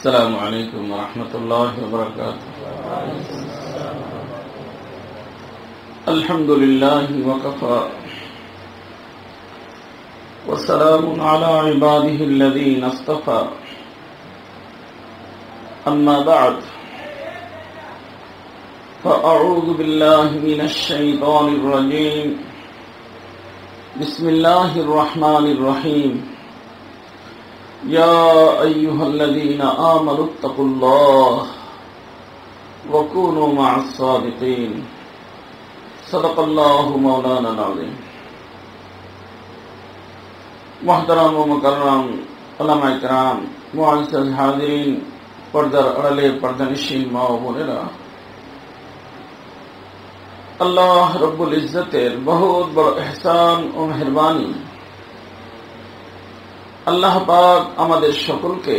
السلام عليكم ورحمة الله وبركاته. الحمد لله وكفى وسلام على عباده الذين اصطفى. أما بعد فأعوذ بالله من الشيطان الرجيم. بسم الله الرحمن الرحيم. يا أيها الذين آمنوا اتقوا الله وكونوا مع الصادقين. صدق الله مولانا العظيم. محترم و مکرم علماء کرام، معزز حاضرین، পর্দার আড়ালে পর্দানিশীন মা ও বোনেরা, আল্লাহ রব্বুল ইজ্জতের বহুত বড় ইহসান ও মেহেরবানি, আল্লাহ পাক আমাদের সকলকে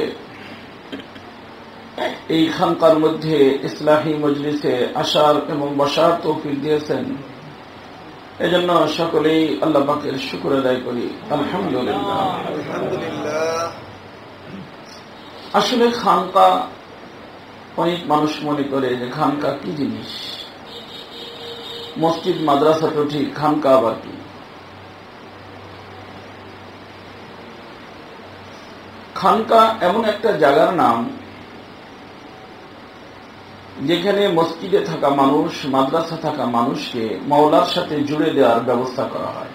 এই খানকার মধ্যে ইসলাহি মজলিসে আসার এবং বসার তৌফিক দিয়েছেন। এজন্য সকলেই আল্লাহ পাকের শুকর আদায় করি, আলহামদুলিল্লাহ। আসলে খানকা, অনেক মানুষ মনে করে যে খানকা কি জিনিস, মসজিদ মাদ্রাসা তো ঠিক, খানকা আবার কি? খানকা এমন একটা জায়গার নাম যেখানে মসজিদে থাকা মানুষ, মাদ্রাসা থাকা মানুষকে মাওলার সাথে জুড়ে দেওয়ার ব্যবস্থা করা হয়।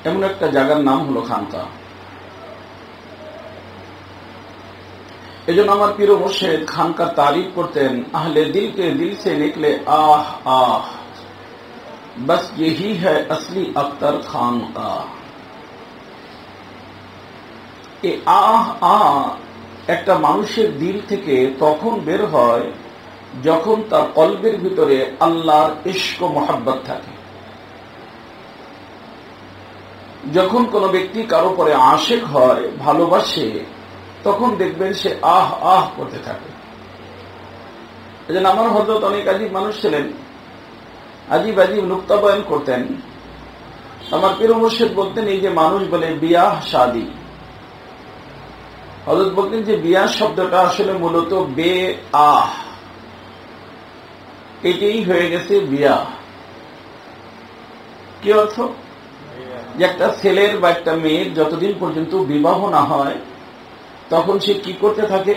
এমন একটা জায়গার নাম হলো খানকা। এজন্য আমার পীর মুর্শিদ খানকার তারিফ করতেন, আহলে দিল কে দিল সে নিকলে আহ আহ, বস यही है असली अख्तर खानका। এই আহ আহ একটা মানুষের দিল থেকে তখন বের হয় যখন তার কলবের ভিতরে আল্লাহর ইশক ও মোহাব্বত থাকে। যখন কোন ব্যক্তি কারো পরে আশিক হয়, ভালোবাসে, তখন দেখবেন সে আহ আহ করতে থাকে। এজন্য আমার হযরত অনেক আজীব মানুষ ছিলেন, আজীব আজীব নুকতা বয়ান করতেন। আমার পীর মুর্শিদ বলতেন, এই যে মানুষ বলে বিয়াহ শাদী, হযরত বলতেন যে বিয়াহ শব্দটা আসলে মূলত বে আহ, এটাই হয়ে গেছে বিয়াহ। কি অর্থ? যে একটা ছেলের বা একটা মেয়ের যতদিন পর্যন্ত বিবাহ না হয় তখন সে কি করতে থাকে?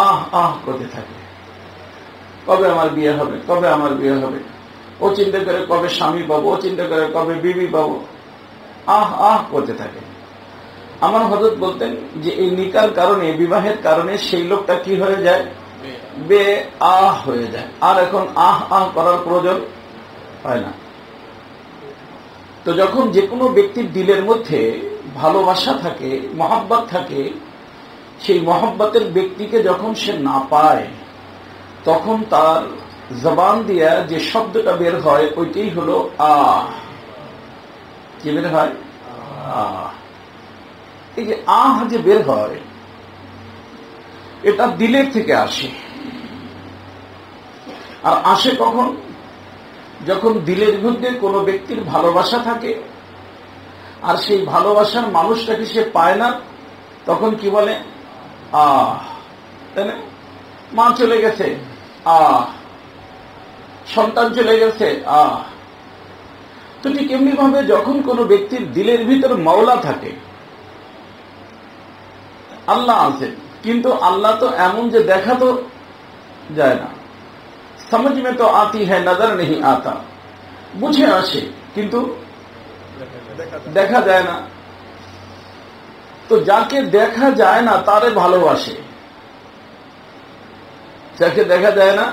আহ আহ করতে থাকে, কবে আমার বিয়ে হবে, কবে আমার বিয়ে হবে। ও চিন্তা করে কবে স্বামী পাবো, ও চিন্তা করে কবে বিবি পাবো, আহ আহ করতে থাকে। আমার হযরত বলতেন যে এই নিকার কারণে, বিবাহের কারণে সেই লোকটা কি হয়ে যায়? বে আহ হয়ে যায়। আর এখন আহ আহ করার প্রয়োজন হয় না। তো যখন যে কোনো ব্যক্তির দিলের মধ্যে ভালোবাসা থাকে, মহব্বত থাকে, সেই মহব্বতের ব্যক্তিকে যখন সে না পায় তখন তার জবান দিয়া যে শব্দটা বের হয় ওইটাই হলো আহ। কি বের হয়? আহ। এই যে আহ যে বের হয়, এটা দিলের থেকে আসে। আর আসে কখন? যখন দিলের মধ্যে কোনো ব্যক্তির ভালোবাসা থাকে আর সেই ভালোবাসার মানুষটাকে সে পায় না, তখন কি বলে? আহ। তাই না? মা চলে গেছে, আহ। সন্তান চলে গেছে, আহ। তো ঠিক এমনি ভাবে যখন কোনো ব্যক্তির দিলের ভিতর মাওলা থাকে, আল্লাহ আছে, কিন্তু আল্লাহ তো এমন যে দেখা তো যায় না, समझ में तो आती है नजर नहीं आता, বুঝে আসে কিন্তু দেখা যায় না। তো যাকে দেখা যায় না তারে ভালোবাসে, যাকে দেখা যায় না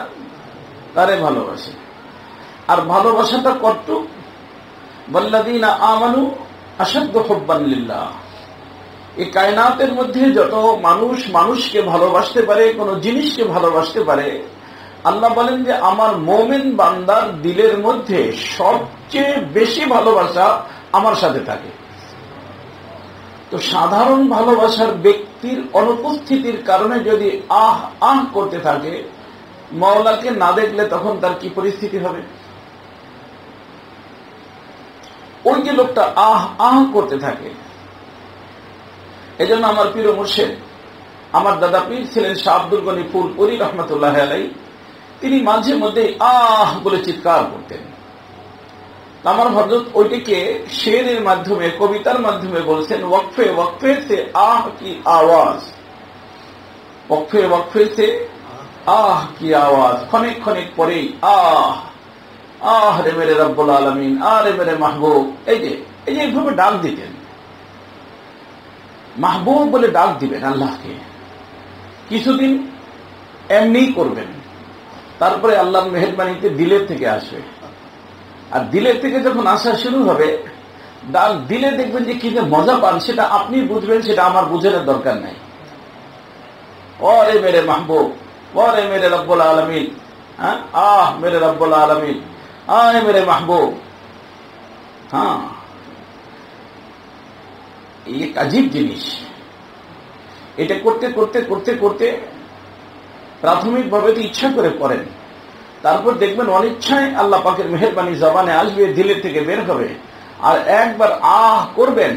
তারে ভালোবাসে। আর ভালোবাসাটা কতটুক? ওয়াল্লাযীনা আমানু আশাদ্দু হুব্বান লিল্লাহ। এই কায়নাতের মধ্যে যত মানুষ মানুষকে ভালোবাসতে পারে, কোন জিনিসকে ভালোবাসতে পারে, আল্লাহ বলেন যে আমার মুমিন বান্দার দিলের মধ্যে সবচেয়ে বেশি ভালোবাসা আমার সাথে থাকে। তো সাধারণ ভালোবাসার ব্যক্তির অনুপস্থিতির কারণে যদি আহ আহ করতে থাকে, মাওলাকে না দেখলে তখন তার কি পরিস্থিতি হবে? ওই যে লোকটা আহ আহ করতে থাকে, এজন্য আমার প্রিয় মুর্শিদ আমার দাদা পীর ছিলেন শাহ আব্দুল গনি ফুলপুরি রহমতুল্লাহ আলাইহি। তিনি মাঝে মধ্যে আহ বলে চিৎকার করতেন। আমার হযরত ওইটিকে শেরের মাধ্যমে, কবিতার মাধ্যমে বলছেন, ওয়াকফে ওয়াকফে সে আহ কি আওয়াজ, ওয়াকফে ওয়াকফে সে আহ কি আওয়াজ। ক্ষণিক ক্ষণিক পরেই আহ আহ রে মেরে রব্বুল আলামিন, আরে মেরে মাহবুব। এই যে এইভাবে ডাক দিতেন, মাহবুব বলে ডাক দিবেন আল্লাহকে। কিছুদিন এমনি করবেন, তারপরে আল্লাহর মেহেরবানিতে দিলের থেকে আসবে। আর দিলের থেকে যখন আসা শুরু হবে, ডাক দিলে দেখবেন যে কি যে মজা পান, সেটা আপনি বুঝবেন, সেটা আমার বুঝানোর দরকার নাই। ওরে মেরে মাহবুব, ওরে মেরে রব্বুল আলামিন, আহ মেরে রব্বুল আলামিন, আয় মেরে মাহবুব। হ্যাঁ, এই এক আজীব জিনিস। এটা করতে করতে করতে করতে প্রাথমিকভাবে তো ইচ্ছা করে করেন, তারপর দেখবেন অনিচ্ছায় আল্লাহ পাকের মেহেরবানি জবানে আসবে, দিলের থেকে বের হবে। আর একবার আহ করবেন,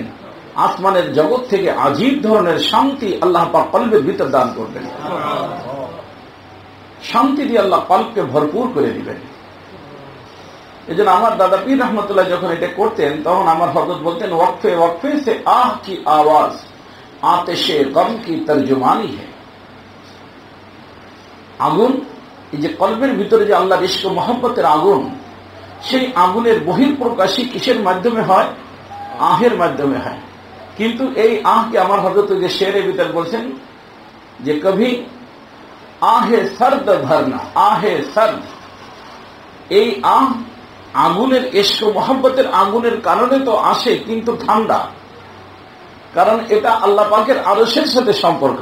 আসমানের জগৎ থেকে আজীব ধরনের শান্তি আল্লাহ পাক কলবের ভিতর দান করবেন। শান্তি দিয়ে আল্লাহ কলবকে ভরপুর করে দিবেন। এই জন্য আমার দাদা পীর রহমতুল্লাহ যখন এটা করতেন, তখন আমার হযরত বলতেন, ওয়াকফে ওয়াকফে সে আহ কি আওয়াজ, আতেশে গম কি তর্জমানি হে। আগুন, এই যে কলবের ভিতরে যে আল্লাহর ইশক ও মহব্বতের আগুন, সেই আগুনের বহিঃপ্রকাশই কিসের মাধ্যমে হয়? আহের মাধ্যমে হয়। কিন্তু এই আহকে আমার হযরত যে শেরের ভিতর বলছেন যে কভি আহে সর্দ ভরনা, আহে সর্দ। এই আহ আগুনের ইশক ও মহব্বতের আগুনের কারণে তো আসে, কিন্তু ঠান্ডা, কারণ এটা আল্লাহ পাকের আরশের সাথে সম্পর্ক।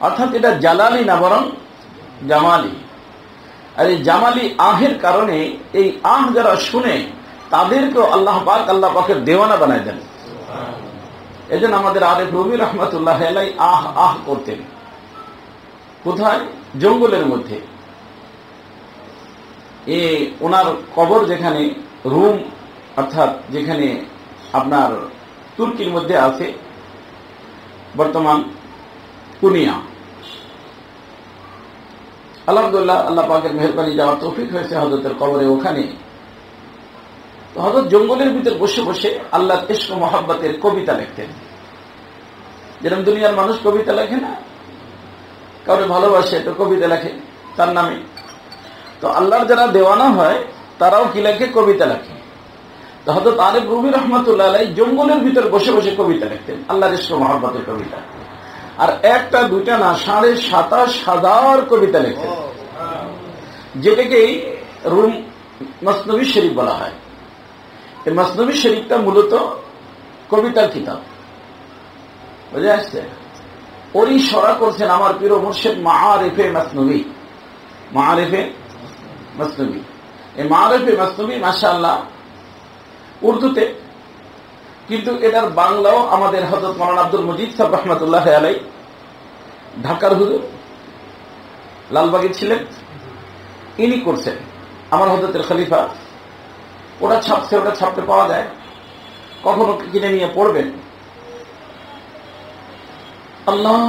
অর্থাৎ এটা জালালি না, বরং জামালি। আর এই জামালি আহের কারণে এই আহ যারা শুনে, তাদেরকেও আল্লাহ পাকের দেওয়ানা বানায় দেন। এই জন্য আমাদের আরেফ রবি রহমতুল্লাহ আলাইহি আহ আহ করতেন। কোথায়? জঙ্গলের মধ্যে। ওনার কবর যেখানে রুম, অর্থাৎ যেখানে আপনার তুর্কির মধ্যে আছে বর্তমান কুনিয়া। আলহামদুলিল্লাহ, আল্লাহ পাকের মেহেরবানি যাওয়ার তৌফিক হয়েছে হযরতের কবরে। ওখানে তো হযরত জঙ্গলের ভিতর বসে বসে আল্লাহর ইশক ও মহব্বতের কবিতা লিখতেন। যেরকম দুনিয়ার মানুষ কবিতা লেখে না, কাউকে ভালোবাসে তো কবিতা লেখে তার নামে। তো আল্লাহর যারা দেওয়ানা হয়, তারাও কি লেখে? কবিতা লেখে। তো হযরত আরেফ রুবি রহমতুল্লাহ আলাইহি জঙ্গলের ভিতর বসে বসে কবিতা লিখতেন, আল্লাহর ইশক ও মহব্বতের কবিতা। আর একটা দুইটা না, 27,500 কবিতা লিখতেন, যেটাকেই রুম মসনবী শরীফ বলা হয়। এই মসনবী শরীফটা মূলত কবিতার কিতাব, বুঝে আসছে? ওরই সরা করছেন আমার প্রিয় মুর্শিদ মাআরিফে মসনবী। মাআরিফে মসনবী, এই মাআরিফে মসনবী মাশাআল্লাহ উর্দুতে, কিন্তু এটার বাংলাও আমাদের হযরত মাওলানা আব্দুল মজিদ সাহেব রহমতুল্লাহ আলাইহি, ঢাকার হুজুর, লালবাগে ছিলেন, ইনি করছেন। আমার হযরতের খলিফা ওটা ছাপছে, ওটা ছাপতে পাওয়া যায়, কখনো কিনে নিয়ে পড়বেন। আল্লাহ,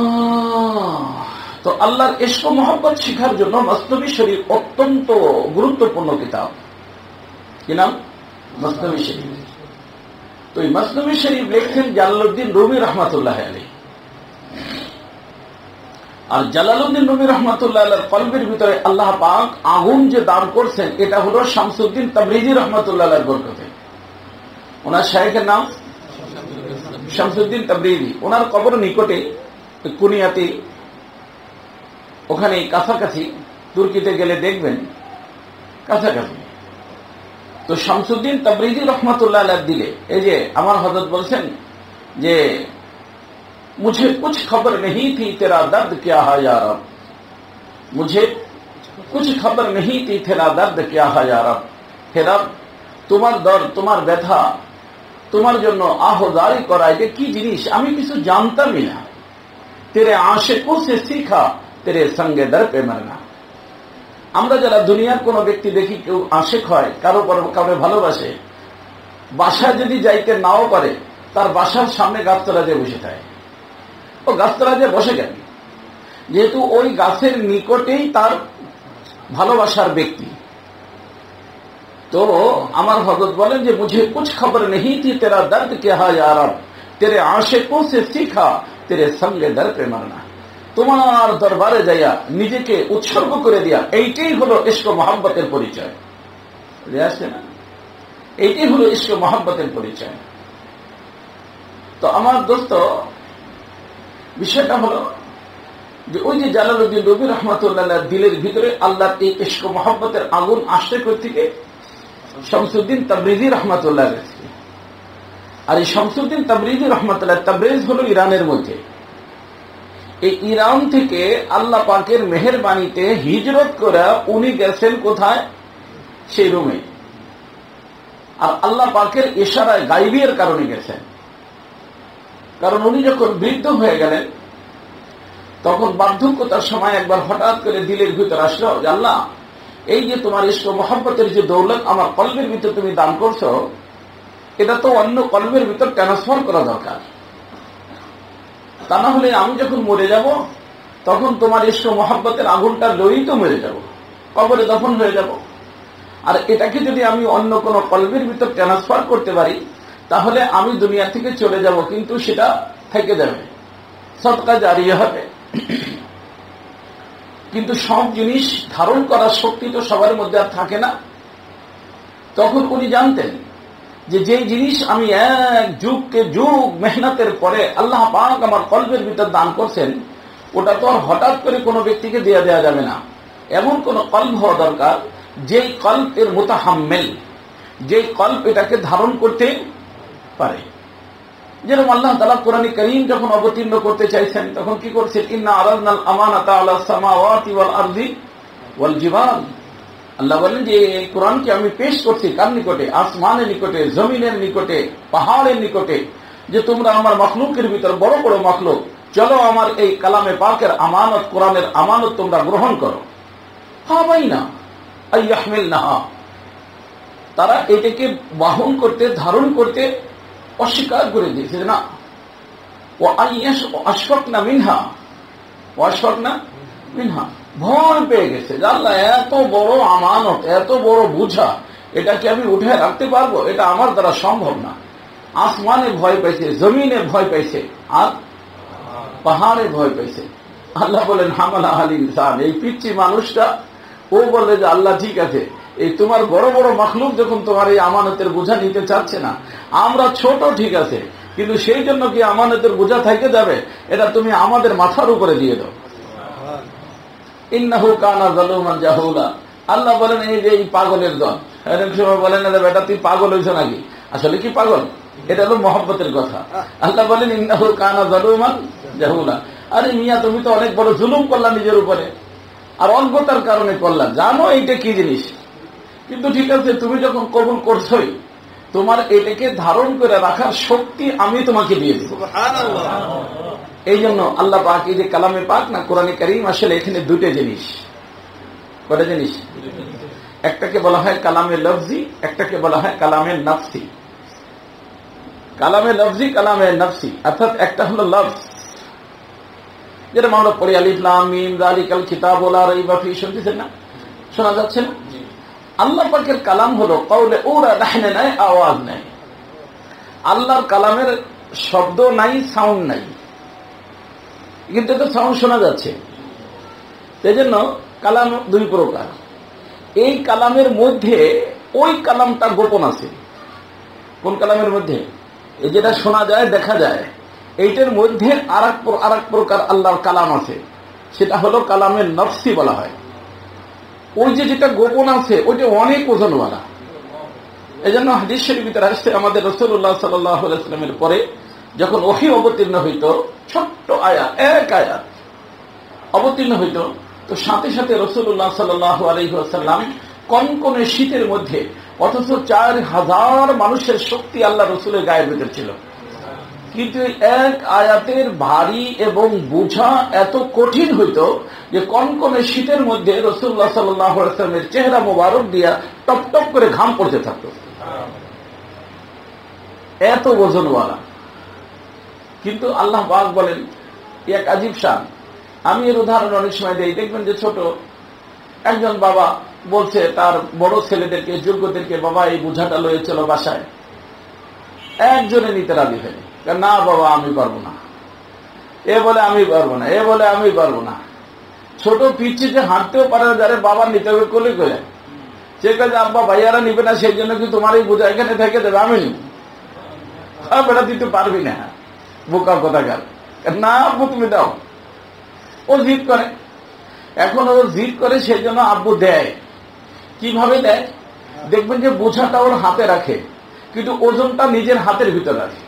তো আল্লাহর ইশক ও মহব্বত শিখার জন্য মসনবী শরীফ অত্যন্ত গুরুত্বপূর্ণ কিতাব। কি নাম? মসনবী শরীফ। তো এই মসনবী শরীফ লিখছেন জালালউদ্দিন রুমি রহমতুল্লাহ আলাইহি। আর জালালউদ্দিন রুমি রহমতুল্লাহ আলাইহির কলবের ভিতরে আল্লাহ পাক আগুন যে দান করছেন, এটা হলো শামসুদ্দিন তাবরিজি রহমতুল্লাহ আলাইহির বরকতে। ওনার শায়েখের নাম শামসুদ্দিন তাবরিজি। ওনার কবর নিকটে কুনিয়াতে, ওখানে কাছাকাছি, তুর্কিতে গেলে দেখবেন কাছাকাছি। তো শামসুদ্দিন তাবরিজি রহমতুল্লাহ আলাইহি দিলে, এই যে আমার হযরত বলছেন যে মুঝে কুছ খবর नहीं थी तेरा दर्द क्या है या रब, मुझे कुछ खबर नहीं थी तेरा दर्द क्या है या रब। হে রব, তোমার দর্দ, তোমার ব্যথা, তোমার জন্য আহজারি করা যে কি জিনিস আমি কিছু জানতামই না। তেরে আশিকোं से सीखा तेरे संगे दर पे मरना। আমরা যারা দুনিয়ার কোন ব্যক্তি দেখি, কেউ আশিক হয়, কারো ভালোবাসে, বাসায় যদি যাইতে নাও পারে, তার বাসার সামনে গাছতলা দিয়ে বসে থাকে। ও গাছতলা যে বসে গেল, যেহেতু ওই গাছের নিকটেই তার ভালোবাসার ব্যক্তি। তো আমার হযরত বলেন যে মুঝে কুছ খবর नहीं थी तेरा दर्द क्या है यार, तेरे आशिकों से सीखा तेरे संगे दर पे मरना। তোমার দরবারে যাইয়া নিজেকে উৎসর্গ করে দিয়া, এইটাই হলো ইশক ও মহব্বতের পরিচয়। বুঝে না? এইটাই হলো ইশক ও মহব্বতের পরিচয়। তো আমার দোস্ত, বিষয়টা হলো যে ওই যে জালালউদ্দিন রুমি রহমাতুল্লাহ দিলের ভিতরে আল্লাহর এই ইশক ও মহব্বতের আগুন আসছে থেকে শামসুদ্দিন তাবরিজি রহমাতুল্লাহ। আর এই শামসুদ্দিন তাবরিজি রহমাতুল্লাহ, তাবরিজ হলো ইরানের মধ্যে। এই ইরান থেকে আল্লাহ পাকের মেহেরবানিতে হিজরত করে উনি গেছেন কোথায়? সেই রুমে। আর আল্লাহ পাকের ইশারায় গায়বীর কারণে গেছেন। কারণ উনি যখন বৃদ্ধ হয়ে গেলেন, তখন বার্ধক্যতার সময় একবার হঠাৎ করে দিলের ভিতর আসলো যে আল্লাহ, এই যে তোমার ইশক ও মহব্বতের যে দৌলত আমার কলবের ভিতর তুমি দান করছো, এটা তো অন্য কলবের ভিতর ট্রান্সফার করা দরকার। তা না হলে আমি যখন মরে যাব, তখন তোমার ইশক ও মহব্বতের আগুনটা লয়েই তো মরে যাব, কবরে দফন হয়ে যাব। আর এটাকে যদি আমি অন্য কোন কলবের ভিতর ট্রান্সফার করতে পারি, তাহলে আমি দুনিয়া থেকে চলে যাব, কিন্তু সেটা থেকে যাবে, সদকা জারিয়া হবে। কিন্তু সব জিনিস ধারণ করার শক্তি তো সবার মধ্যে আর থাকে না। তখন উনি জানতেন যে যেই জিনিস আমি এক যুগকে যুগ মেহনতের পরে আল্লাহ পাক আমার কলবের ভিতর দান করছেন, ওটা তো আর হঠাৎ করে কোনো ব্যক্তিকে দেয়া যাবে না। এমন কোন কলব হওয়া দরকার যেই কলব এর মুতাহাম্মিল, যেই কলব এটাকে ধারণ করতে পারে। যেরকম আল্লাহ তাআলা কোরআন কারীম যখন অবতীর্ণ করতে চাইছেন, তখন কি করছেন? ইন্না আরাদনাল আমানাতা আলাস সামাওয়াতি ওয়াল আরদি ওয়াল জিবাল। আল্লাহ বলেন যে এই কোরআনকে আমি পেশ করছি কার নিকটে? আসমানের নিকটে, জমিনের নিকটে, পাহাড়ের নিকটে, যে তোমরা আমার মখলুকের ভিতর বড় বড় মখলুক, চলো আমার এই কালামে পাকের আমানত, কোরআনের আমানত তোমরা গ্রহণ করো। হাবাইনা আইয়াহমিলনাহা, তারা এটাকে বহন করতে, ধারণ করতে অস্বীকার করে দিয়েছে না। ও আশফাকনা মিনহা, আশফাকনা মিনহা, ভয় পেয়ে গেছে যে আল্লাহ এত বড় আমানত, এত বড় বোঝা, এটাকে আমি উঠে রাখতে পারবো? এটা আমার দ্বারা সম্ভব না। আসমানে ভয় পাইছে, জমিনে ভয় পাইছে, আর পাহাড়ে ভয় পাইছে। আল্লাহ বলেন হামালা আল ইনসান, এই পিচ্ছি মানুষটা ও বলে যে আল্লাহ ঠিক আছে, এই তোমার বড় বড় মাখলুক যখন তোমার এই আমানতের বোঝা নিতে চাচ্ছে না, আমরা ছোট ঠিক আছে, কিন্তু সেই জন্য কি আমানতের বোঝা থেকে যাবে? এটা তুমি আমাদের মাথার উপরে দিয়ে দাও। ইন্নাহু কানা যালুমান জাহুলা। আল্লাহ বলেন এই যে এই পাগলের দল, এরকম সময় বলেন না বেটা তুই পাগল হয়েছ নাকি? আসলে কি পাগল? এটা হলো মহব্বতের কথা। আল্লাহ বলেন ইন্নাহু কানা যালুমান জাহুলা। আরে মিয়া, তুমি তো অনেক বড় জুলুম করলা নিজের উপরে, আর অজ্ঞতার কারণে করলা, জানো এইটা কি জিনিস, কিন্তু ঠিক আছে, তুমি যখন কবুল করছোই, তোমার এটাকে ধারণ করে রাখার শক্তি আমি তোমাকে দিয়ে দেব। এই জন্য আল্লাহ পাক এই যে কালামে পাক না, কোরআনে কারীম, আসলে এখানে দুটো জিনিস। কয়টা জিনিস? একটাকে বলা হয় কালামে লফজি, একটাকে বলা হয় কালামে নফসি। কালামে লফজি, কালামে নফসি, অর্থাৎ একটা হলো লফজ, যেটা আমরা পড়ি আলিফ লাম মিম যালিকাল কিতাবু লা রাইবা ফীহি, শুনতেছেন না? শোনা যাচ্ছে না? আল্লাহ পাকের কালাম হলো কওলে ওরা, লাহনে নাই, আওয়াজ নাই। আল্লাহর কালামের শব্দ নাই, সাউন্ড নাই, কিন্তু এটা সাউন্ড শোনা যাচ্ছে। সেই জন্য কালাম দুই প্রকার। এই কালামের মধ্যে ওই কালামটা গোপন আছে। কোন কালামের মধ্যে? এই যেটা শোনা যায়, দেখা যায়, এইটার মধ্যে আর এক প্রকার আল্লাহর কালাম আছে, সেটা হলো কালামের নফসি বলা হয়। ওই যে যেটা গোপন আছে, ওইটা অনেক ওজনওয়ালা। এই জন্য হাদিস শরীফের ভিতরে আসছে, আমাদের রাসূলুল্লাহ সাল্লাল্লাহু আলাইহি ওয়াসাল্লামের পরে যখন ওহী অবতীর্ণ হইত, ছোট্ট আয়াত, এক আয়াত অবতীর্ণ হইত, তো সাথে সাথে রাসূলুল্লাহ সাল্লাল্লাহু আলাইহি ওয়াসাল্লাম কনকনে শীতের মধ্যে, অথচ 4000 মানুষের শক্তি আল্লাহ রাসূলের গায়ের ভিতর ছিল, কিন্তু এক আয়াতের ভারী এবং বোঝা এত কঠিন হইত যে কনকনে শীতের মধ্যে রাসূলুল্লাহ সাল্লাল্লাহু আলাইহি ওয়াসাল্লামের চেহারা মোবারক দিয়া টপ টপ করে ঘাম পড়তে থাকত, এত ওজনওয়ালা। কিন্তু আল্লাহ পাক বলেন এক আজীব শান। আমি এর উদাহরণ অনেক সময় দিই। দেখবেন যে ছোট একজন বাবা বলছে তার বড় ছেলেদেরকে, যোগ্যদেরকে, বাবা এই বোঝাটা লয়ে চলো বাসায়। একজনে নিতে রাজি হয়নি, না বাবা আমি পারবো না, এ বলে আমি পারবো না, এ বলে আমি পারবো না। ছোট পিছিয়ে যে হাঁটতেও পারে না, যারা বাবার নিতে হবে কোলে করে, সে কাজে আব্বা ভাইয়ারা নিবে না, সেই জন্য কি তোমার এই বোঝা এখানে থেকে দেবে, আমি নিব। বেটা দিতে পারবি না, বোকা কোথাকার, না আব্বু তুমি দাও। ও জিদ করে। এখন ও জিদ করে, সেই জন্য আব্বু দেয়। কিভাবে দেয়? দেখবেন যে বোঝাটা ওর হাতে রাখে, কিন্তু ওজনটা নিজের হাতের ভিতর রাখে।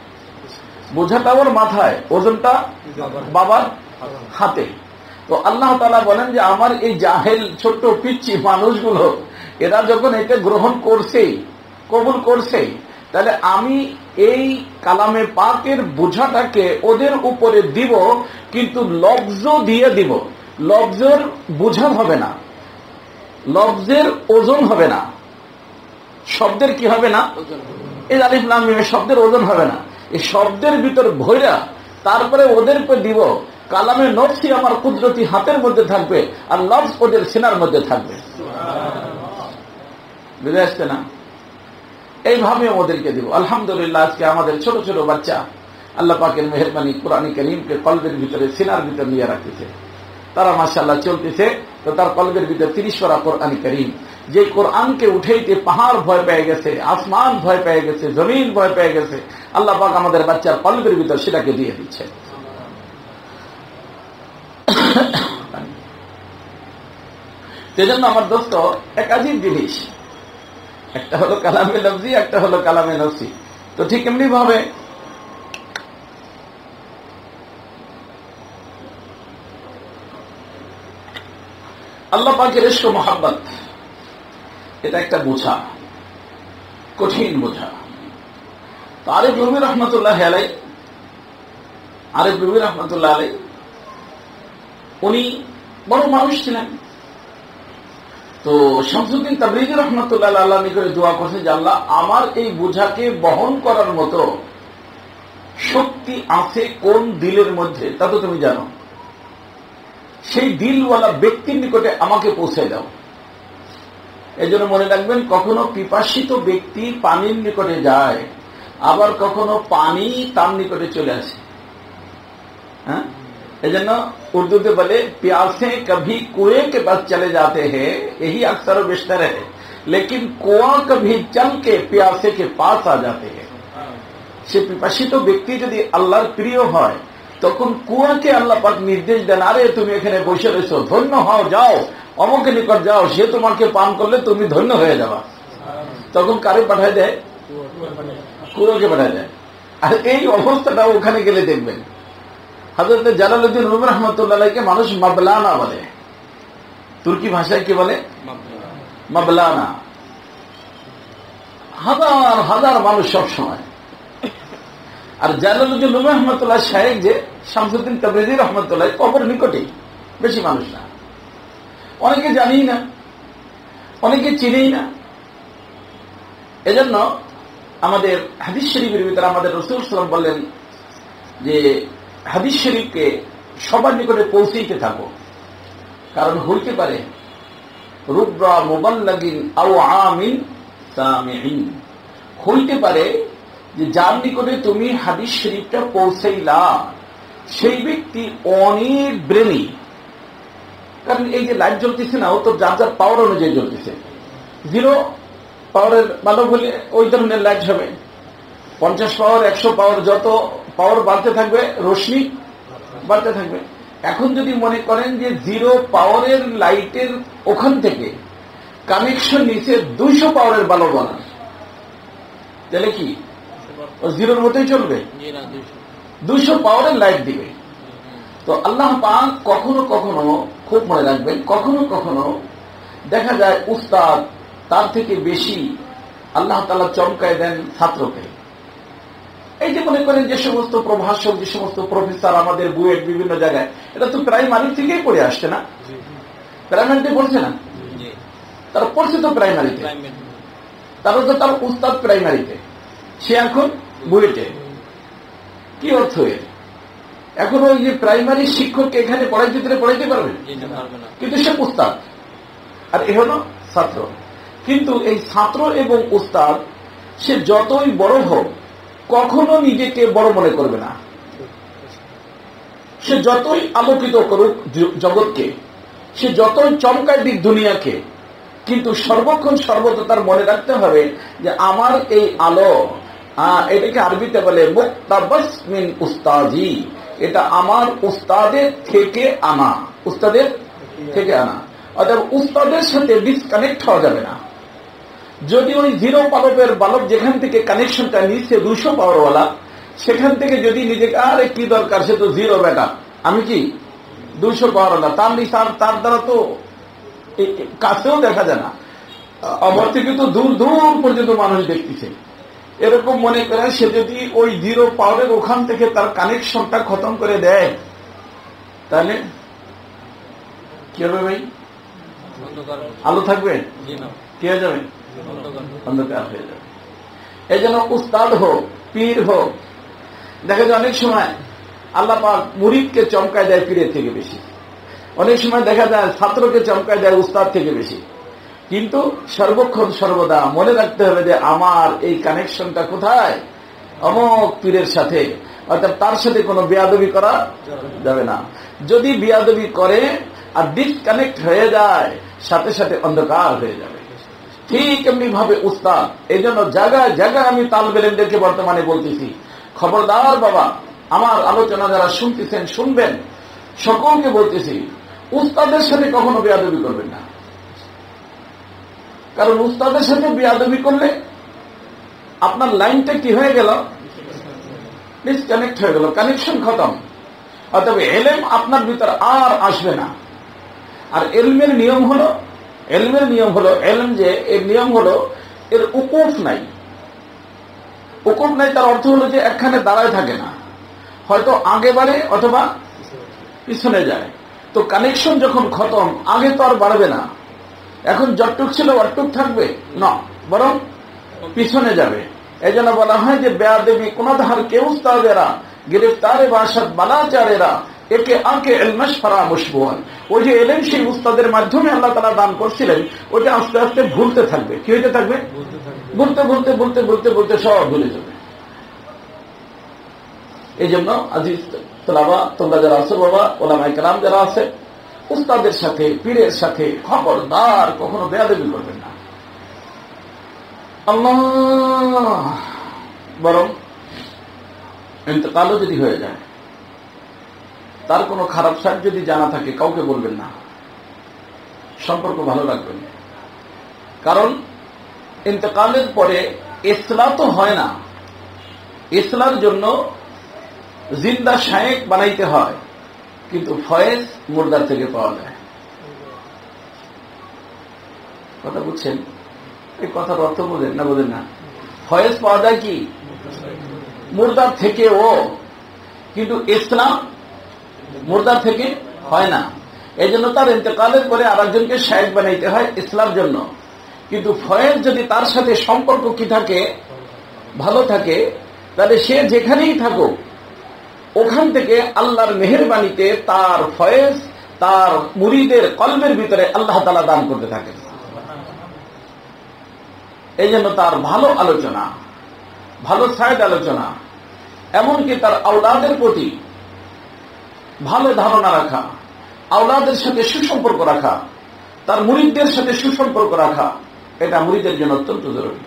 বোঝাটা ওর মাথায়, ওজনটা বাবার হাতে। তো আল্লাহ তাআলা বলেন যে আমার এই জাহেল ছোট্ট পিচ্ছি মানুষগুলো, এরা যখন এটা গ্রহণ করছে, কবুল করছে, তাহলে আমি এই কালামে পাকের বোঝাটাকে ওদের উপরে দিব, কিন্তু লফজ দিয়ে দিব। লফজের বোঝা হবে না, লফজের ওজন হবে না, শব্দের কি হবে না, এই আলিফ লাম মিম শব্দের ওজন হবে না। এই শব্দের ভিতর ভৈরা তারপরে ওদেরকে দিব। কালামে নফসি আমার কুদরতি হাতের মধ্যে থাকবে, আর লফজ ওদের সিনার মধ্যে থাকবে। বুঝে আসছে না? এইভাবে ওদেরকে দিব। আলহামদুলিল্লাহ, আজকে আমাদের ছোট ছোট বাচ্চা আল্লাহ পাকের মেহেরবানি কোরআন কারীমকে কলবের ভিতরে, সিনার ভিতরে নিয়ে রাখতেছে। তারা মাশাআল্লাহ চলতেছে, তো তার কলবের ভিতরে 30 পারা কোরআন কারীম, যে কোরআনকে উঠাইতে পাহাড় ভয় পেয়ে গেছে, আসমান ভয় পেয়ে গেছে, জমিন ভয় পেয়ে গেছে, আল্লাহ পাক আমাদের বাচ্চার কলবের ভিতর সেটাকে দিয়ে দিচ্ছে। সেজন্য আমার দোস্ত, এক আজীব জিনিস, একটা হলো কালামে লফজি, একটা হলো কালামে নফসি। তো ঠিক এমনি ভাবে আল্লাহ পাকের ইশক ও মহব্বত, এটা একটা বোঝা, কঠিন বোঝা। তো আরিফ রুমি রহমতুল্লাহ আলাই, উনি বড় মানুষ ছিলেন। তো শামসুদ্দিন তাবরিজি রহমতুল্লাহ আল্লাহ নিকটে দোয়া করছে যে আল্লাহ, আমার এই বোঝাকে বহন করার মতো শক্তি আছে কোন দিলের মধ্যে, তা তো তুমি জানো। সেই দিলওয়ালা ব্যক্তির নিকটে আমাকে পৌঁছে দাও। এই জন্য মনে রাখবেন, কখনো পিপাসিত ব্যক্তি পানির নিকটে যায়, আবার কখনো পানি তার নিকটে চলে আসে। হ্যাঁ, এই জন্য উর্দুতে বলে, प्यासे कभी कुएं के पास चले जाते हैं, यही अक्सर और बेशतर है, लेकिन कुआं कभी चल के प्यासे के पास आ जाते हैं। সে পিপাসিত ব্যক্তি যদি আল্লাহর প্রিয় হয়, তখন কুয়াকে আল্লাহ পাক নির্দেশ দেন, আরে তুমি এখানে বসে রয়েছো, ধন্য হও, যাও অমুকের নিকট যাও, সে তোমাকে পান করলে তুমি ধন্য হয়ে যাবা। তখন কারে পাঠায় দেয়? কুয়াকে পাঠায় দেয়। আর এই অবস্থাটা ওখানে গেলে দেখবেন, হযরত জালালউদ্দিন রুমি রহমতুল্লাহকে মানুষ মাবলানা বলে। তুর্কি ভাষায় কি বলে? মাবলানা। হাজার হাজার মানুষ সব সময়। আর জালালউদ্দিন রুমি রহমতুল্লাহ শায়েখ যে শামসুদ্দিন তাবরিজি রহমতুল্লাহ, কবর নিকটেই, বেশি মানুষ না, অনেকে জানি না, অনেকে চিনেই না। এজন্য আমাদের হাদিস শরীফের ভিতরে আমাদের রাসূল সাল্লাল্লাহু আলাইহি ওয়াসাল্লাম বললেন যে হাদিস শরীফকে সবার নিকটে পৌঁছাইতে থাকো, কারণ হইতে পারে রুব্বা মুবাল্লাগিন আও আমিন সামিঈন, হইতে পারে যে যার নিকটে তুমি হাদিস শরীফটা পৌঁছাইলা, সেই ব্যক্তি অনেক ব্রেনি। কারণ এই যে লাইট জ্বলতেছে না, ও তো যার যার পাওয়ার অনুযায়ী জ্বলতেছে। 0 পাওয়ারের বাল্ব হলে ওই ধরনের লাইট হবে, 50 পাওয়ার, 100 পাওয়ার, যত পাওয়ার বাড়তে থাকবে রশ্মি বাড়তে থাকবে। এখন যদি মনে করেন যে 0 পাওয়ারের লাইটের ওখান থেকে কানেকশন নিচে 200 পাওয়ারের বাল্ব বানান, তাহলে কি ও 0-র মতোই চলবে? 200 পাওয়ারের লাইট দিবে। তো আল্লাহ পাক কখনো কখনো, খুব মনে রাখবেন, কখনো কখনো দেখা যায় উস্তাদ তার থেকে বেশি আল্লাহ তাআলা চমকায় দেন ছাত্রকে। এই যে মনে করেন যে সমস্ত প্রভাষক, যে সমস্ত প্রফেসর আমাদের বুয়েট বিভিন্ন জায়গায়, এটা তো প্রাইমারি থেকেই পড়ে আসছে না? প্রাইমারিতে পড়ছে না? তারা পড়ছে তো প্রাইমারিতে, তারা তো তার উস্তাদ প্রাইমারিতে, সে এখন বুয়েটে। কি অর্থ এর? এখন ওই যে প্রাইমারি শিক্ষককে এখানে পড়াইতে পারবে, কিন্তু সে উস্তাদ আর এ হলো ছাত্র। কিন্তু এই ছাত্র এবং উস্তাদ সে যতই বড় হোক কখনো নিজেকে বড় মনে করবে না। সে যতই আলোকিত করুক জগৎকে, সে যতই চমকায় দিক দুনিয়াকে, কিন্তু সর্বক্ষণ সর্বদা তার মনে রাখতে হবে যে আমার এই আলো, এটাকে আরবিতে বলে মুক্তাবাস মিন উস্তাজি, এটা আমার উস্তাদের থেকে আনা, উস্তাদের থেকে আনা। অর্থাৎ উস্তাদের সাথে ডিসকানেক্ট হওয়া যাবে না। যদি ওই 0 বাল্বের বাল্ব যেখান থেকে কানেকশনটা নিচ্ছে 200 পাওয়ারওয়ালা, সেখান থেকে যদি নিজেকে আরে কি দরকার, সে তো 0 বেটা, আমি কি 200 পাওয়ারওয়ালা, তার দ্বারা তো কাছেও দেখা যায় না, আমার থেকে তো দূর দূর পর্যন্ত মানুষ দেখতেছে। এরকম মনে করে সে যদি ওই 0 পাওয়ারের ওখান থেকে তার কানেকশনটা খতম করে দেয়, তাহলে কি হবে ভাই? আলো থাকবে? কি হয়ে যাবে? অন্ধকার হয়ে যাবে। এই জন্য উস্তাদ হোক, পীর হোক, দেখা যায় অনেক সময় আল্লাহ পাক মুরিদকে চমকায় দেয় পীরের থেকে বেশি, অনেক সময় দেখা যায় ছাত্রকে চমকায় দেয় উস্তাদ থেকে বেশি। কিন্তু সর্বক্ষণ সর্বদা মনে রাখতে হবে যে আমার এই কানেকশনটা কোথায়? অমুক পীরের সাথে। অর্থাৎ তার সাথে কোনো বেয়াদবি করা যাবে না। যদি বেয়াদবি করে আর ডিসকানেক্ট হয়ে যায়, সাথে সাথে অন্ধকার হয়ে যাবে। ঠিক এমনি ভাবে উস্তাদ। এই জন্য জায়গায় জায়গায় আমি তালবে ইলমদেরকে বর্তমানে বলতেছি, খবরদার বাবা, আমার আলোচনা যারা শুনতেছেন, শুনবেন, সকলকে বলতেছি, উস্তাদের সাথে কখনো বেয়াদবি করবেন না। কারণ উস্তাদের সাথে বেয়াদবি করলে আপনার লাইনটা কি হয়ে গেল? ডিসকানেক্ট হয়ে গেল, কানেকশন খতম। অতএব এলেম আপনার ভিতর আর আসবে না। আর এলমের নিয়ম হলো, এলম যে এর নিয়ম হলো, এর উকুফ নাই। উকুফ নাই তার অর্থ হলো যে একখানে দাঁড়ায় থাকে না, হয়তো আগে বাড়ে অথবা পিছনে যায়। তো কানেকশন যখন খতম, আগে তো আর বাড়বে না, এখন যতটুক ছিল অতটুক থাকবে না, বরং পিছনে যাবে। এই জন্য বলা হয় যে বেয়াদবি কোনাধার কে উস্তাদেরা, গ্রেফতারে বাসাত বালাচারেরা, একে আঁকে এলমাস ফারা মুশবুহান। ওই যে এলেন সেই উস্তাদের মাধ্যমে আল্লাহ তাআলা দান করছিলেন, ওইটা আস্তে আস্তে ভুলতে থাকবে। কি হইতে থাকবে? বলতে বলতে বলতে বলতে বলতে সব ভুলে যাবে। এই জন্য আজিজ তোলাবা, তোমরা যারা আছো বাবা, ওলামায়ে কেরাম যারা আছে, উস্তাদের সাথে, পীরের সাথে খবরদার কখনো বেয়াদবি করবেন না। আল্লাহ, বরং ইন্তেকালও যদি হয়ে যায়, তার কোনো খারাপ সাইড যদি জানা থাকে, কাউকে বলবেন না, সম্পর্ক ভালো রাখবেন। কারণ ইন্তেকালের পরে ইসলাহ তো হয় না, ইসলার জন্য জিন্দা শায়েক বানাইতে হয়, কিন্তু ফয়েজ মুর্দার থেকে পাওয়া যায়। কথা বুঝছেন? এই কথার অর্থ বোঝেন না? বোঝেন না? ফয়েজ পাওয়া যায় কি মুর্দার থেকে, ও কিন্তু ইসলাম মুর্দার থেকে হয় না। এই জন্য তার ইন্তেকালের পরে আরেকজনকে শায়েক বানাইতে হয় ইসলার জন্য। কিন্তু ফয়েজ যদি তার সাথে সম্পর্ক কি থাকে, ভালো থাকে, তাহলে সে যেখানেই থাকুক ওখান থেকে আল্লাহর মেহেরবানিতে তার ফয়েজ তার মুরিদের কলবের ভিতরে আল্লাহ তাআলা দান করতে থাকেন। এই জন্য তার ভালো আলোচনা, ভালো সাইড আলোচনা, এমনকি তার আওলাদের প্রতি ভালো ধারণা রাখা, আওলাদের সাথে সুসম্পর্ক রাখা, তার মুরিদদের সাথে সুসম্পর্ক রাখা, এটা মুরিদের জন্য অত্যন্ত জরুরি।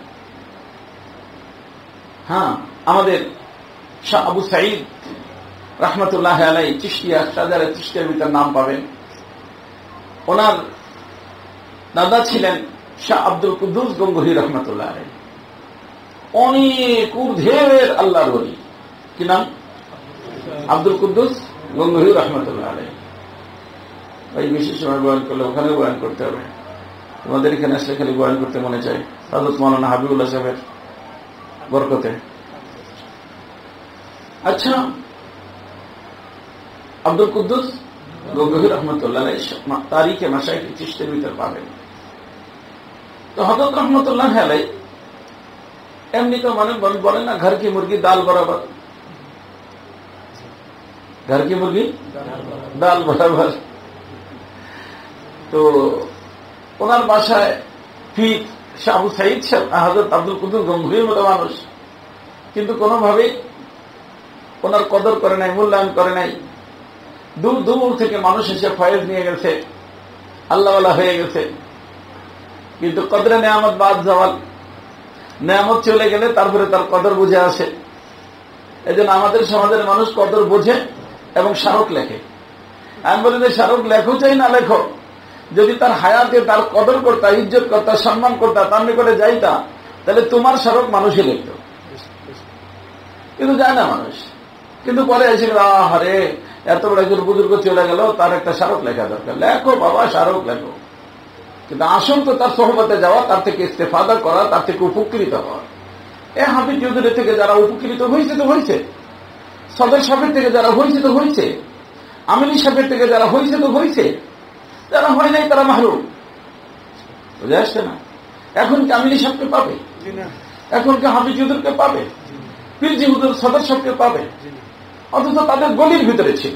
হ্যাঁ, আমাদের শাহ আবু সাঈদ রহমতুল্লাহ আলাইহি চিশতিয়া, শাহজালাল চিশতিয়ার ভিতর নাম পাবেন। ওনার দাদা ছিলেন শাহ আব্দুল কুদ্দুস গঙ্গোহী রহমতুল্লাহ আলাইহি, অনেক ঊর্ধ্বের আল্লাহর ওলি। কি নাম? আব্দুল কুদ্দুস গঙ্গোহী রহমতুল্লাহ আলাইহি। ভাই বেশি সময় বয়ান করলে ওখানে বয়ান করতে হবে, তোমাদের এখানে আসলে খালি বয়ান করতে মনে চাই। হযরত মাওলানা হাবিবুল্লাহ সাহেবের বরকতে। আচ্ছা, আব্দুল কুদ্দুস গঙ্গোহী রহমতুল্লাহ আলাইহি তারিখে মাশায়েখ চিশতির ভিতর পাবেন। তো হযরত রহমতুল্লাহ আলাইহি এমনি তো মানে বলেন না, ঘর কি মুরগি দাল বরাবর। घर की मुर्गी ডাল বরাবর। তো ওনার বাসায় ফির আবু সাইদ হযরত আব্দুল কুদ্দুস গঙ্গুহির মতো মানুষ, কিন্তু কোনোভাবেই ওনার কদর করে নাই, মূল্যায়ন করে নাই। দূর দূর থেকে মানুষ এসে ফয়েজ নিয়ে গেছে, আল্লাহওয়ালা হয়ে গেছে, কিন্তু কদরে নেয়ামত বাদ যাওয়াল। নেয়ামত চলে গেলে তারপরে তার কদর বুঝে আসে। এই জন্য আমাদের সমাজের মানুষ কদর বোঝে এবং স্মারক লেখে। আমি বলি যে স্মারক লেখো চাই না লেখো, যদি তার হায়াতে তার কদর করতা, ইজ্জত করতা, সম্মান করতা, তার নিকটে যাইতা, তাহলে তোমার স্মারক মানুষই লিখত, কিন্তু যায় না মানুষ। কিন্তু পরে এসে আরে এত বড় একজন বুজুর্গ চলে গেল, তার একটা স্মারক লেখা দরকার। লেখো বাবা, স্মারক লেখো, কিন্তু আসল তো তার সোহবতে যাওয়া, তার থেকে ইস্তেফাদা করা, তার থেকে উপকৃত হওয়া। হাফিজ চৌধুরী থেকে যারা উপকৃত হয়েছে তো হয়েছে, সদর সাহেবের থেকে যারা হয়েছে তো হয়েছে, আমিনী সাহেবের থেকে যারা হয়েছে তো হয়েছে, যারা হয় নাই তারা মাহরুম। বুঝে আসছে না? এখন কি আমিনী সাহেবকে পাবে? এখন কি হাফিজ চৌধুরীকে পাবে? পীরজি হুজুর সদর সাহেবকে পাবে? অথচ তাদের গলির ভিতরে ছিল,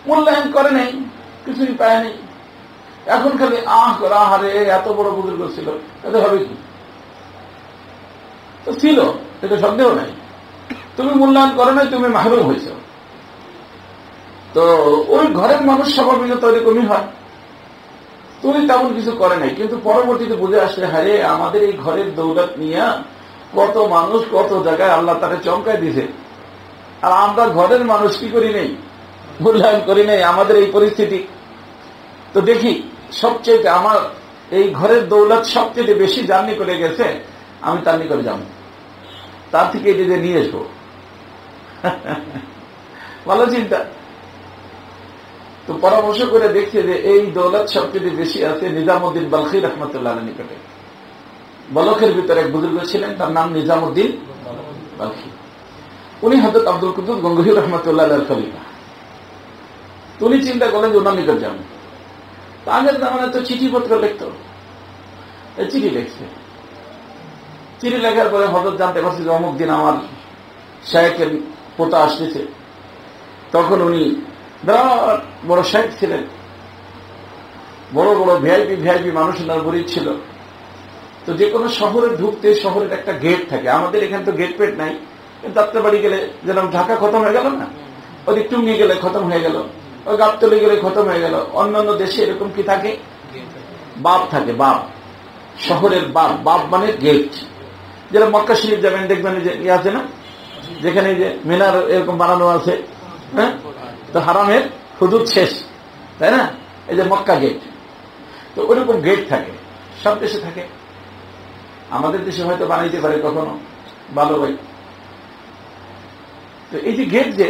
মূল্যায়ন করে নেই, কিছুই পায় নেই। এখন খালি আহারে এত বড় বুজুর্গ ছিল, এতে হবে কি? তো ছিল, এটা সন্দেহ নাই। তুমি মূল্যায়ন করো নাই, তুমি মাহরুম হয়েছ। তো ওই ঘরের মানুষ স্বাভাবিকত এরকমই হয়। তুমি তেমন কিছু করে নাই, কিন্তু পরবর্তীতে বুঝে আসলে হারে আমাদের এই ঘরের দৌলত নিয়ে কত মানুষ কত জায়গায় আল্লাহ তাকে চমকায় দিছে, আর আমরা ঘরের মানুষ কি করি নেই, মূল্যায়ন করি নাই। আমাদের এই পরিস্থিতি তো দেখি, সবচেয়ে আমার এই ঘরের দৌলত সবচেয়ে বেশি জার্নি করে গেছে, আমি তার নিকটে যাব, তার থেকে এটি যে নিয়ে আসবো। ভালো চিন্তা। তো পরামর্শ করে দেখছে যে এই দৌলত সবচেয়ে বেশি আছে নিজামুদ্দিন বালখি রহমতুল্লাহ নিকটে। বলখের ভিতরে এক বুজুর্গ ছিলেন, তার নাম নিজামুদ্দিন বালখি। উনি হযরত আব্দুল কুদ্দুস গঙ্গুহি রহমতুল্লাহ খলিফা। উনি চিন্তা করলেন যে ওনার নিকট যাবেন। আগের জামানে তো চিঠিপত্র লিখত, চিঠি লিখছে। চিঠি লেখার পরে হযরত জানতে পারছে যে অমুক দিন আমার শায়েখের পোতা আসতেছে। তখন উনি বিরাট বড় শায়েখ ছিলেন, বড় বড় ভিআইপি মানুষ ওনার মুরিদ ছিল। তো যে কোনো শহরে ঢুকতে শহরের একটা গেট থাকে, আমাদের এখানে তো গেট পেট নাই, যাত্রাবাড়ি গেলে যেরকম ঢাকা খতম হয়ে গেল না, ওদিক টুঙ্গি গেলে খতম হয়ে গেল, ওই গাবতলি গেলে খতম হয়ে গেল। অন্যান্য দেশে এরকম কি থাকে, বাপ থাকে, বাপ, শহরের বাপ। বাপ মানে গেট। যেটা মক্কা শরীফ যাবেন দেখবেন যে ইয়ে আছে না, যেখানে যে মিনার এরকম বানানো আছে, হ্যাঁ, তো হারামের হুদুদ শেষ, তাই না? এই যে মক্কা গেট, তো ওরকম গেট থাকে, সব দেশে থাকে। আমাদের দেশে হয়তো বানাইতে পারে কখনো, ভালো ভাই। তো এই যে গেট, যে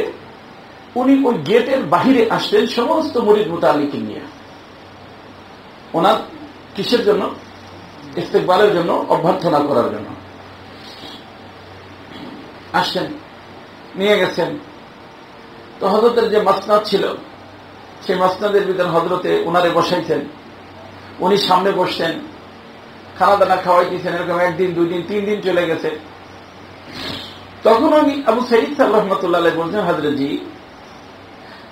উনি ওই গেটের বাহিরে আসলেন সমস্ত মুরিদ মুতাআল্লিকিন নিয়ে। ওনার কিসের জন্য? ইস্তেকবালের জন্য, অভ্যর্থনা করার জন্য আসছেন, নিয়ে গেছেন। তো হযরতের যে মাসনাদ ছিল, সেই মাসনাদের ভিতরে হযরতে ওনারে বসাইছেন। উনি সামনে বসছেন, খানা দানা খাওয়াই দিয়েছেন। এরকম একদিন, দুই দিন, 3 দিন চলে গেছে। তখন আমি আবু সাইদ সাহেব রহমতুল্লাহ আলাইহি বলছেন, हजरत जी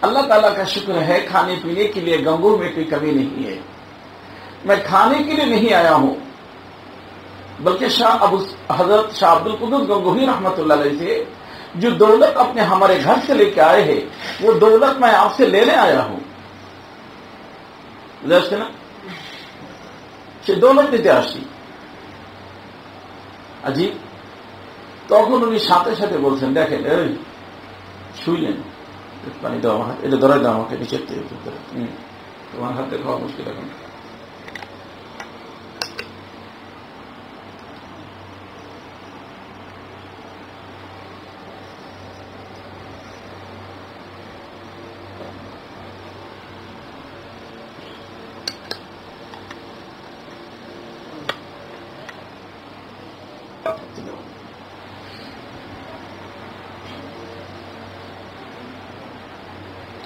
अल्लाह ताला का शुक्र है, खाने पीने के लिए गंगों में कोई कमी नहीं है। मैं खाने के लिए नहीं आया हूं, बल्कि हजरत शाह अब्दुल कुद्दुस गंगोही रहमतुल्लाह अलैहि से जो दौलत अपने हमारे घर से लेके आए हैं, वो दौलत मैं आपसे लेने आया हूं। বুঝতে না, সে দৌলত দিতে আসি। আজি তখন উনি সাথে সাথে বলছেন, দেখেন এই শুইলেন, পানি দাও আমার হাতে, এটা ধরাই দাও আমাকে নিচের থেকে, তোমার হাতে খাওয়া মুশকিল এখন।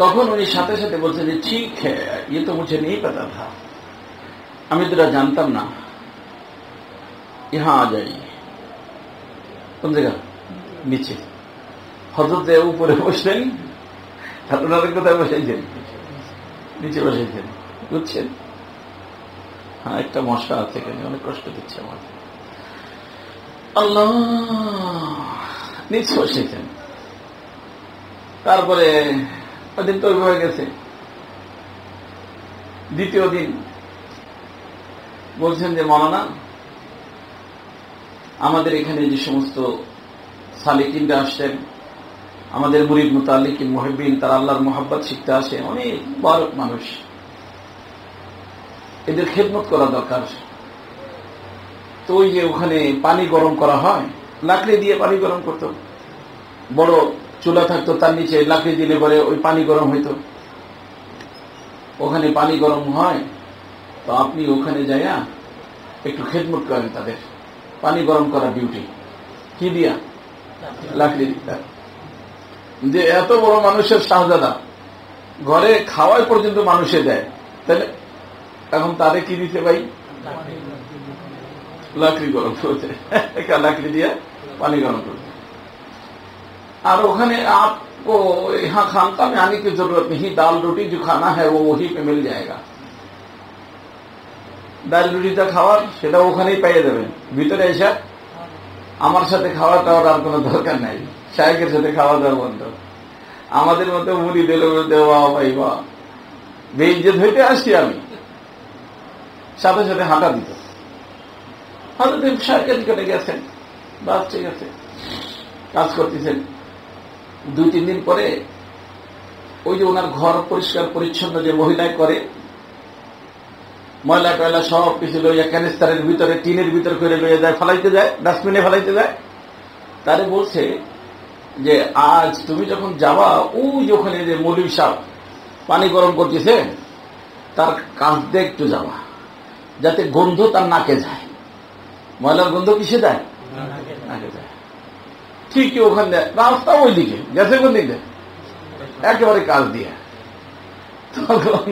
তখন উনি সাথে সাথে বলছেন যে ঠিক হ্যাঁ, ये तो मुझे नहीं पता था, আমি তো জানতাম না, यहाँ आ जाइए। কোন জায়গা? নিচে। হযরত উপরে বসলেন, ওনারা কোথায় বসাইছেন? নিচে বসাইছেন, বুঝছেন? হ্যাঁ, একটা মশা আছে এখানে, অনেক কষ্ট দিচ্ছে আমাকে। আল্লাহ, নিচে বসাইছেন। তারপরে ওদিন তো হয়ে গেছে। দ্বিতীয় দিন বলছেন যে মাওলানা, আমাদের এখানে যে সমস্ত সালিকিনরা আসছেন, আমাদের মুরিদ মুতাল্লিকিন মুহিব্বিন, তারা আল্লাহর মোহাব্বত শিখতে আসে, অনেক বড় মানুষ, এদের খেদমত করা দরকার। তো ওই যে ওখানে পানি গরম করা হয়, লাকড়ি দিয়ে পানি গরম করতো, বড় চুলা থাকতো, তার নিচে লাকড়ি দিলে পরে ওই পানি গরম হইতো। ওখানে পানি গরম হয়, তো আপনি ওখানে যাইয়া একটু খেদমত করেন তাদের। পানি গরম করা ডিউটি কি দিয়া? লাকড়ি দিতে। যে এত বড় মানুষের শাহজাদা, ঘরে খাওয়াই পর্যন্ত মানুষে দেয়, তাহলে এখন তারে কি দিতে ভাই? লাকড়ি গরম করতে, লাকড়ি দিয়ে পানি গরম করতে। और ওখানে आपको यहाँ खानका में आने की जरूरत नहीं, दाल रोटी जो खाना है वो वहीं पे मिल जाएगा। ডাল রুটিটা খাওয়ার সেটা ওখানেই পাইয়ে যাবেন। ভিতরে এসে আমার সাথে খাওয়া দাওয়ার আর কোনো দরকার নাই, শায়েখের সাথে খাওয়া দাওয়া বন্ধ। আমাদের মতো মুড়ি দিলে দেওয়া ভাই বা বেইজ্জত হইতে আসছি আমি, সাথে সাথে হাঁটা দিত। হয়তো শায়েখের নিকটে গেছেন, বাস ঠিক আছে, কাজ করতেছেন। 2-3 দিন পরে ওই যে ওনার ঘর পরিষ্কার পরিচ্ছন্ন যে মহিলায় করে, ময়লা টয়লা সব কিছু লইয়া ক্যানিস্টারের ভিতরে, টিনের ভিতরে করে লইয়া যায়, ফেলাইতে যায়, ডাস্টবিনে ফেলাইতে যায়। তারে বলছে যে আজ তুমি যখন যাবা, ওই ওখানে যে মৌলভী সাহেব পানি গরম করতেছে, তার কাছ দিয়ে একটু যাবা, যাতে গন্ধ তার নাকে যায়। ময়লার গন্ধ কিসে যায়? নাকে যায়। ঠিকই ওখানে দেয়, রাস্তা ওই দিকে গেছে, কোন দিকে? একেবারে কাজ দিয়ে। তখন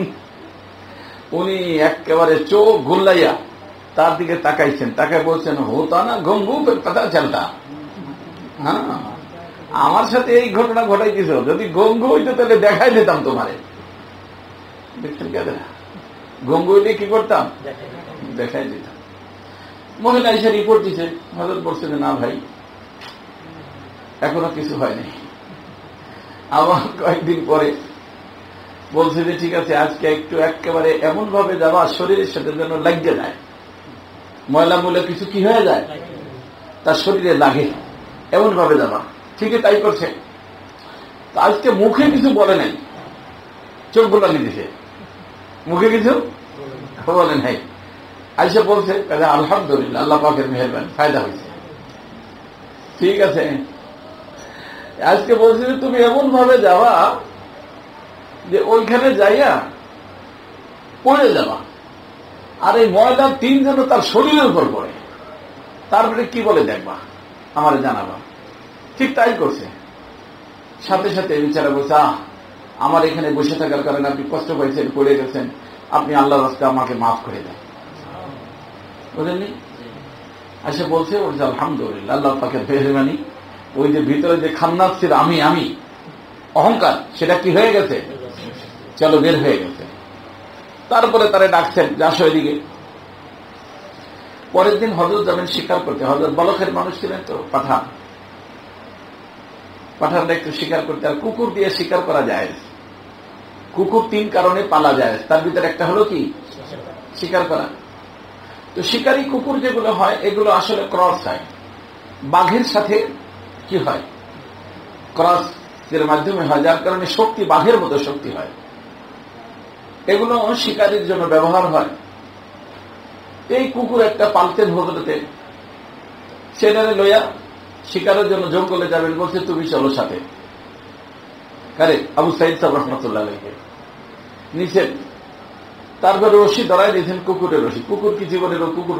উনি একেবারে চোখ গুল্লাইয়া তার দিকে তাকাইছেন, তাকায় বলছেন, হতা না গঙ্গু কথা চলতা। হ্যাঁ, আমার সাথে এই ঘটনা ঘটাইতেছ, যদি গঙ্গু হইতো তাহলে দেখাই দিতাম তোমারে। দেখছেন কে? গঙ্গু হইলে কি করতাম? দেখাই দিতাম। মহিলা এসে রিপোর্ট দিছে, হযরত বলছে না ভাই, এখনো কিছু হয়নি। আবার কয়েকদিন পরে বলছে যে ঠিক আছে, আজকে একটু একেবারে এমন ভাবে যাওয়া শরীরের সাথে যেন লাগিয়ে যায়, ময়লা ময়লা কিছু কি হয়ে যায়, তার শরীরে লাগে, এমন ভাবে যাবা। ঠিকই তাই করছে। আজকে মুখে কিছু বলে নাই, চোখ গোলানি দিছে, মুখে কিছু বলে নাই। আইসা বলছে আলহামদুলিল্লাহ, আল্লাহ পাকের মেহেরবানি, ফায়দা হয়েছে। ঠিক আছে, আজকে বলছি যে তুমি এমন ভাবে যাওয়া যে ওইখানে যাইয়া পড়ে যাবা, আর এই ময়লা 3 যেন তার শরীরের উপর পড়ে, তারপরে কি বলে দেখবা, আমার জানাবা। ঠিক তাই করছে। সাথে সাথে বিচারা বলছে, আমার এখানে বসে থাকার কারণে আপনি কষ্ট পাইছেন, পড়ে গেছেন, আপনি আল্লাহর রাস্তায় আমাকে মাফ করে দেন। বুঝলেননি? আচ্ছা বলছে আলহামদুলিল্লাহ, আল্লাহ পাকের মেহেরবানি। ওই যে ভিতরে যে খান্নাস ছিল আমি আমি অহংকার, সেটা কি হয়ে গেছে? চলো, বের হয়ে গেছে। তারপরে তারা ডাকছেন, যাসো এদিকে। পরের দিন হযরত যাবেন শিকার করতে। হযরত বলখের মানুষ ছিলেন তো, পাঠানরা একটু শিকার করতে। আর কুকুর দিয়ে শিকার করা যায়। কুকুর 3 কারণে পালা যায়, তার ভিতরে একটা হলো কি? শিকার করা। তো শিকারী কুকুর যেগুলো হয়, এগুলো আসলে ক্রস হয় বাঘের সাথে। কি হয়? ক্রস এর মাধ্যমে হয়, যার কারণে শক্তি বাঘের মতো শক্তি হয়। এগুলো শিকারীর জন্য ব্যবহার হয়। এই কুকুর একটা পালতেন হযরতে, সেটারে লইয়া শিকারের জন্য জঙ্গলে যাবেন। বলছে তুমি চলো সাথে। কারে? আবু সাইদ সাহেব রহমতুল্লাহ আলাইহি নিচে। তারপরে রশি ধরাই দিয়েছেন, কুকুরের রশি। কুকুর কি জীবনের কুকুর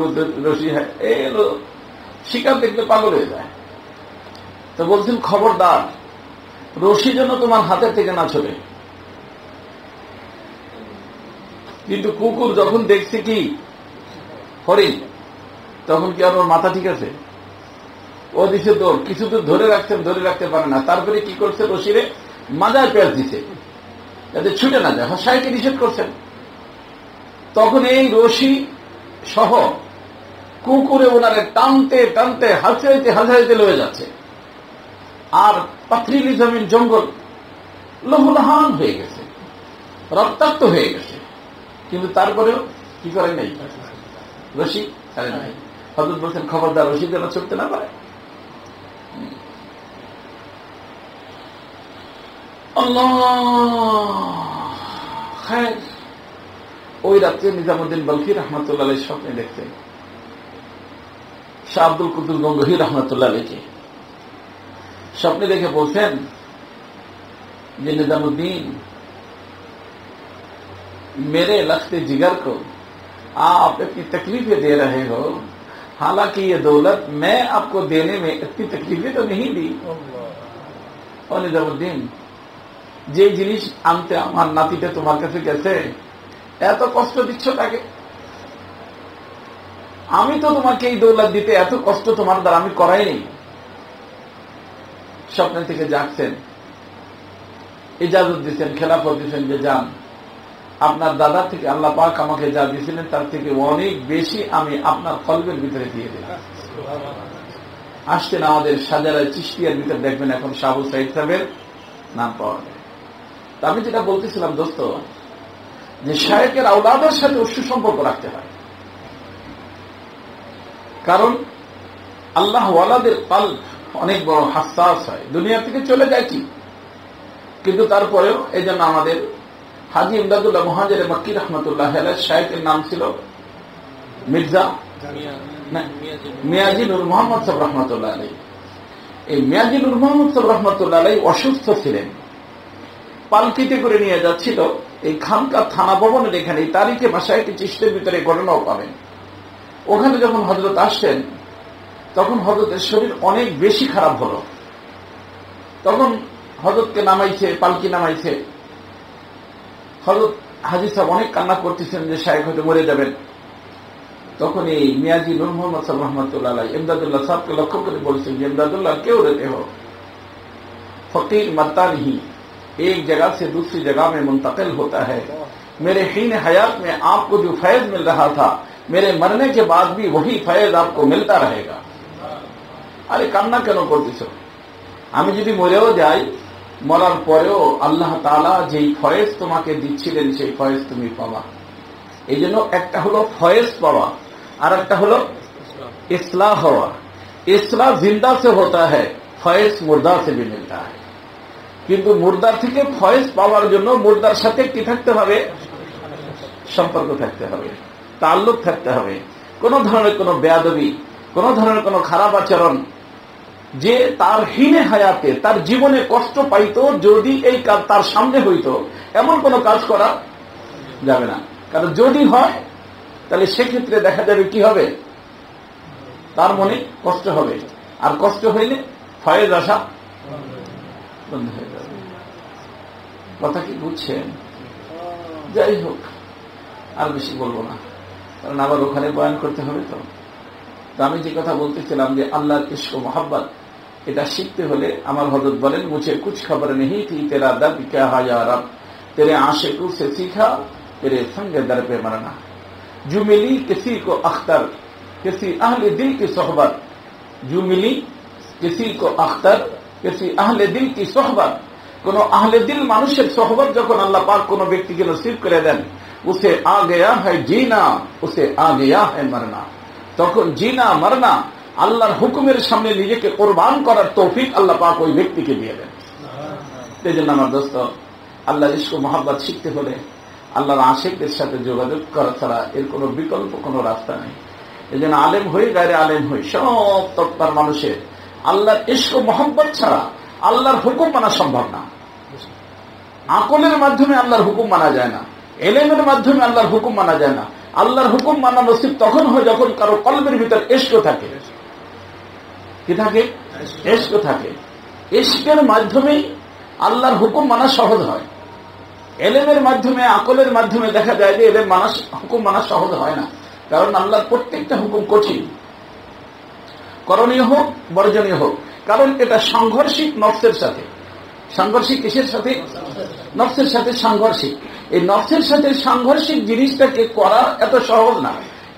রশি হয়? এলো শিকার দেখলে পাগল হয়ে যায়। তো বলছেন খবরদার, রশি যেন তোমার হাতের থেকে না ছড়ে। কিন্তু কুকুর যখন দেখছে কি হরিণ, তখন কি আর ওর মাথা ঠিক আছে? ও দিছে দৌড়, কিছু দূর ধরে রাখছেন, ধরে রাখতে পারে না। তারপরে কি করছে? রশিরে মাজায় পেঁয়াজ দিছে যাতে ছুটে না যায়, শায়েখকে নিষেধ করছেন। তখন এই রশি সহ কুকুরে ওনারে টানতে টানতে হালসাইতে লয়ে যাচ্ছে, আর পাথরিলি জমিন জঙ্গল লহুলহান হয়ে গেছে, রক্তাক্ত হয়ে গেছে, কিন্তু তারপরেও কি করেন নাই, রশি ছাড়ে নাই। হযরত বলছেন খবরদার রশি যেন ছুটতে না পারে। আল্লাহ খায়ের। ওই রাত্রে নিজামুদ্দিন বলখি রহমতুল্লাহ আলাইহি স্বপ্নে দেখতেন শাহ আব্দুল কুদ্দুস গঙ্গোহী রহমতুল্লাহ আলাইহি। স্বপ্নে দেখে বলছেন যে निजामुद्दीन मेरे लख्ते जिगर को आप इतनी तकलीफें दे रहे हो, हालांकि ये दौलत मैं आपको देने में इतनी तकलीफें तो नहीं दी। और निजामुद्दीन যে জিনিস আনতে আমার নাতিটা তোমার কাছে গেছে, এত কষ্ট দিচ্ছ তাকে, আমি তো তোমাকে এই দৌলত দিতে এত কষ্ট তোমার দ্বারা আমি করাইনি। স্বপ্ন থেকে জাগছেন, ইজাজত দিচ্ছেন, খেলাফত দিচ্ছেন যে যান, আপনার দাদা থেকে আল্লাহ পাক আমাকে যা দিয়েছিলেন তার থেকে অনেক বেশি আমি আপনার কলবের ভিতরে দিয়ে দিলাম। আসছেন আমাদের সাজারায় চিশতিয়ার ভিতরে, দেখবেন এখন শাহ সাইদ সাহেবের নাম পাওয়া যায়। আমি যেটা বলতেছিলাম দোস্ত, যে শায়েখের আওলাদের সাথে সুসম্পর্ক রাখতে হয়, কারণ আল্লাহ ওয়ালাদের কলব অনেক বড় হাসাস হয়, দুনিয়া থেকে চলে যায় কি, কিন্তু তারপরেও এই জন্য আমাদের হাজী ইমদাদুল্লাহ মুহাজির মক্কি রহমতুল্লাহ আলাইহি শায়েখের নাম ছিল মির্জা মিয়াজি নূর মোহাম্মদ সাহেব রহমতুল্লাহ আলাইহি। এই মিয়াজি নূর মোহাম্মদ সাহেব রহমতুল্লাহ আলাইহি অসুস্থ ছিলেন, পালকিতে করে নিয়ে যাচ্ছিল এই খানকা থানা ভবনের এখানে। এই তারিখে মাশায়েখে চিশতের ভিতরে ঘটনাও পাবেন। ওখানে যখন হযরত আসছেন, তখন হযরতের শরীর অনেক বেশি খারাপ হলো। তখন হযরতকে নামাইছে, পালকি নামাইছে। হযরত হাজী সাহেব অনেক কান্না করতেছেন যে শায়েখ হয়তো মরে যাবেন। তখন এই মিয়াজি নূর মোহাম্মদ সাহেব রহমতুল্লাহ আলাইহি ইমদাদুল্লাহ সাহেবকে লক্ষ্য করে বলছেন যে इमदादुल्लाह क्यों रहते हो, फकीर मरता नहीं, एक जगह से दूसरी जगह में मुंतकिल होता है। मेरे हीन हयात में आपको जो फैज मिल रहा था, मेरे मरने के बाद भी वही फैज आपको मिलता रहेगा। अरे कान्ना केन करतेছো, আমি যদি মরেও যাই, মরার পরেও আল্লাহ তাআলা যেই ফয়েজ তোমাকে দিচ্ছিলেন সেই ফয়েজ তুমি পাবা। এই জন্য একটা হলো ফয়েজ পাওয়া, আর একটা হলো ইসলাহ হওয়া। ইসলাহ জিন্দা से होता है, ফয়েজ মুর্দা से भी मिलता है। কিন্তু মুর্দার থেকে ফয়েজ পাওয়ার জন্য মুর্দার সাথে কি থাকতে হবে, সম্পর্ক থাকতে হবে, তাল্লুক থাকতে হবে। কোন ধরনের কোন বেয়াদবি, কোন ধরনের কোন খারাপ আচরণ, যে তার হীনে হায়াতে তার জীবনে কষ্ট পাইতো, যদি এই কাজ তার সামনে হইতো, এমন কোন কাজ করা যাবে না। কারণ যদি হয় তাহলে সেক্ষেত্রে দেখা যাবে কি হবে, তার মনে কষ্ট হবে, আর কষ্ট হইলে ফয়েজ আসা বন্ধ হয়ে যাবে। কথা কি বুঝছেন? যাই হোক, আর বেশি বলবো না, কারণ আবার ওখানে বয়ান করতে হবে। তো আমি যে কথা বলতেছিলাম যে আল্লাহর ইশক ও মোহাব্বত, এটা শিখতে হলে আমার হযরত বলেন, মুঝে কুছ খবর নেই থি তেরা দর্দ क्या है या रब, तेरे आशिकों से सीखा तेरे संग दर पे मरना। जो मिली किसी को अख्तर, किसी अहले दिल की सोहबत, जो मिली किसी को अख्तर, किसी अहले दिल की सोहबत। কোন আহলে দিল মানুষের সোহবত যখন আল্লাহ পাক কোন ব্যক্তিকে নসিব করে দেন, উসে আ গয়া है जीना, उसे आ गया है मरना। তখন জিনা মরনা আল্লাহর হুকুমের সামনে নিজেকে কোরবান করার তৌফিক আল্লাহ পাক ওই ব্যক্তিকে দিয়ে দেন। এই জন্য আমার দোস্ত, আল্লাহর ইশক ও মহব্বত শিখতে হলে আল্লাহর আশিকদের সাথে যোগাযোগ করা ছাড়া এর কোনো বিকল্প কোনো রাস্তা নেই। এই জন্য আলেম হই গায়রে আলেম হই, সব তত্ত্বার মানুষের আল্লাহর ইশক ও মহব্বত ছাড়া আল্লাহর হুকুম মানা সম্ভব না। আকলের মাধ্যমে আল্লাহর হুকুম মানা যায় না, এলেমের মাধ্যমে আল্লাহর হুকুম মানা যায় না। আল্লাহর হুকুম মানা নসিব তখন হয় যখন কারো কলবের ভিতর ইশক থাকে। কি থাকে? ইশক থাকে। ইশকের মাধ্যমে আল্লাহর হুকুম মানা সহজ হয়। এলেমের মাধ্যমে, আকলের মাধ্যমে দেখা যায় যে এলেম মানা, হুকুম মানা সহজ হয় না। কারণ আল্লাহর প্রত্যেকটা হুকুম কঠিন, করণীয় হোক বর্জনীয় হোক, কারণ এটা সাংঘর্ষিক নফসের সাথে, সাংঘর্ষিক কিসের সাথে? নফসের সাথে সাংঘর্ষিক। এই নফসের সাথে সাংঘর্ষিক জিনিসটাকে করা এত সহজ না,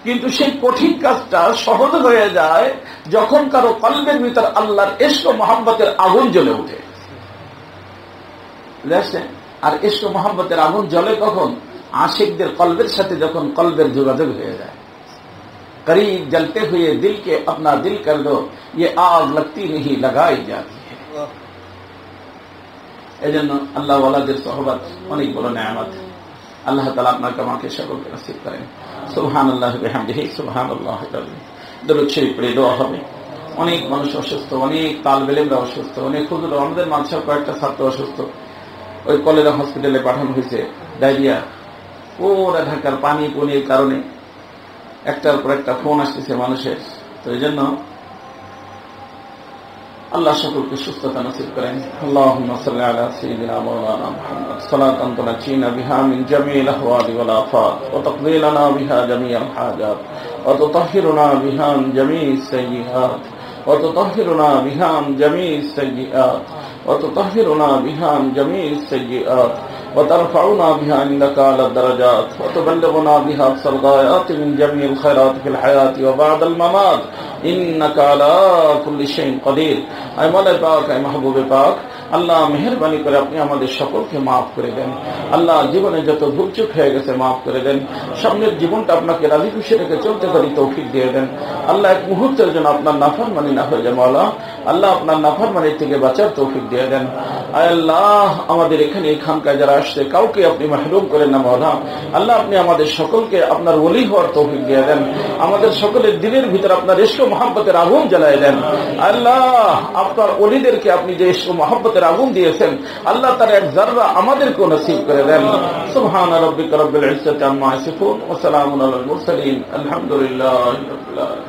কিন্তু সেই কঠিন কাজটা সহজ হয়ে যায় যখন কারো কলবের ভিতর আল্লাহর ইশক ও মহব্বতের আগুন জ্বলে উঠে। বুঝছেন? আর ইশক ও মহব্বতের আগুন জ্বলে কখন? आशिकদের কলবের সাথে যখন কলবের যোগাযোগ হয়ে যায়। करीब जलते हुए दिल के अपना दिल कर दो, ये आग लगती नहीं लगाई जाती है। এজন্য আল্লাহ ওয়ালাদের সোহবত অনেক বড় নেয়ামত। আল্লাহ তাআলা আপনাকে আমাকে সকলকে নসিব করেন। সুবহানাল্লাহ ওয়া বিহামদিহি সুবহানাল্লাহিল আযীম। দরুদ শরীফ পড়ে দোয়া হবে। অনেক মানুষ অসুস্থ, অনেক তালেব ইলমরা অসুস্থ, অনেক হুজুর, আমাদের মাদ্রাসার কয়েকটা ছাত্র অসুস্থ। ওই কলেরা হসপিটালে পাঠানো হয়েছে, ডায়রিয়া, পুরো ঢাকার পানি পনির কারণে একটার পর একটা ফোন আসতেছে মানুষের। তো এই জন্য আল্লাহ সকলকে সুস্থতা নসিব করেন। আল্লাহুম্মা সাল্লি আলা সাইয়্যিদিনা মাওলানা মুহাম্মদ সালাতান তুনাজ্জিনা বিহা মিন জামিল আহওয়ালি ওয়াল আফাত ওয়া তাকদি লানা বিহা জামিআল হাজাত ওয়া তুতাহহিরুনা বিহা মিন জামি'is সাইয়্যাত ওয়া তুতাহহিরুনা বিহা মিন জামি'is সাইয়্যাত ওয়া তুতাহহিরুনা বিহা মিন জামি'is সাইয়্যাত وترفعنا بها عندك على الدرجات وتبلغنا بها أقصى الغايات من جميع الخيرات في الحياة وبعد الممات إنك على كل شيء قدير। أي مولا پاک، أي محبوب پاک, আল্লাহ মেহেরবানি করে আপনি আমাদের সকলকে মাফ করে দেন। আল্লাহ জীবনে যত ভুলচুক হয়ে গেছে মাফ করে দেন। সামনের জীবনটা আপনাকে রাজি খুশি রেখে চলতে পারি তৌফিক দিয়ে দেন। আল্লাহ এক মুহূর্তের জন্য আপনার নাফরমানি না হয়ে যায় মাওলা। আল্লাহ আপনার নাফরমানি থেকে বাঁচার তৌফিক দিয়ে দেন। আয় আল্লাহ, আমাদের এখানে এখানকার যারা আসছে কাউকে আপনি মাহরুম করেন না মাওলা। আল্লাহ আপনি আমাদের সকলকে আপনার ওলি হওয়ার তৌফিক দিয়ে দেন। আমাদের সকলের দিলের ভিতর আপনার ইশক ও মহব্বতের আগুন জ্বালায় দেন। আল্লাহ, আপনার ওলিদেরকে আপনি যে ইশক ও মহব্বতের আগুন দিয়েছেন আল্লাহ তার এক যাররা আমাদেরকেও নসিব করে দেন। সুবহানা রাব্বিকা রাব্বিল ইজ্জাতি আম্মা ইয়াসিফুন ওয়া সালামুন আলাল মুরসালিন আলহামদুলিল্লাহি রাব্বিল আলামিন।